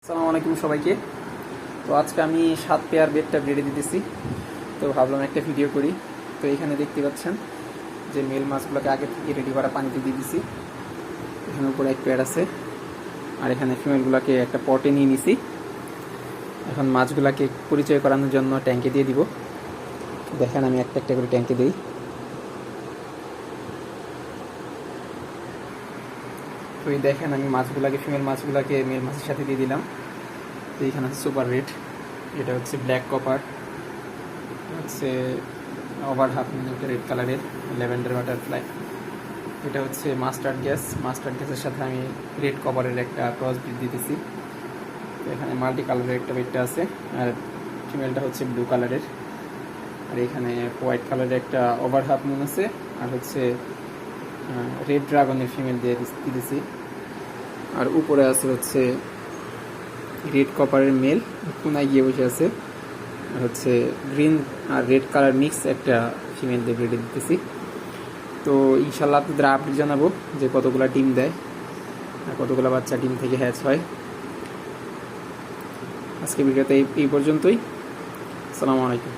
আসসালামু আলাইকুম সবাইকে। তো আজকে আমি 7 পেয়ার বেডটা ব্রিডে দিতেছি। তো ভাবলাম একটা ভিডিও করি। তো এখানে দেখতে পাচ্ছেন যে মেল মাছগুলোকে আগে থেকে রেডি করা পানিতে দিয়ে দিছি। এখানে উপরে এক পেয়ার আছে, আর এখানে ফিমেলগুলোকে একটা পটে নিয়ে নিছি। এখন মাছগুলোকে পরিচয় করানোর জন্য ট্যাঙ্কে দিয়ে দিব। দেখেন আমি একটা একটা করে ট্যাঙ্কে দিই। তো এই দেখেন আমি মাছগুলোকে ফিমেল মাছগুলোকে মেল মাছের সাথে দিয়ে দিলাম। তো এখানে আছে সুপার রেড, এটা হচ্ছে ব্ল্যাক কপার, হচ্ছে ওভার হাফ মিনিট রেড কালারের ল্যাভেন্ডার বাটারফ্লাই, এটা হচ্ছে মাস্টার্ড গ্যাসের সাথে আমি রেড কপারের একটা ক্রস ব্রিড দিতেছি। তো এখানে মাল্টি কালারের একটা বেডটা আছে, আর ফিমেলটা হচ্ছে ব্লু কালারের, আর এখানে হোয়াইট কালারের একটা ওভার হাফ মুন আছে, আর হচ্ছে রেড ড্রাগনের ফিমেল দিয়ে দিতেছি। আর উপরে আছে হচ্ছে রেড কপারের মেল কোনায় গিয়ে বসে আছে, আর হচ্ছে গ্রিন আর রেড কালার মিক্স একটা ফিমেল দিয়ে ব্রিডে দিতেছি। তো ইনশাল্লাহ আপনাদের আপডেট জানাবো যে কতগুলো ডিম দেয় আর কতগুলো বাচ্চা ডিম থেকে হ্যাচ হয়। আজকে ভিডিওতে এই পর্যন্তই। আসসালামু আলাইকুম।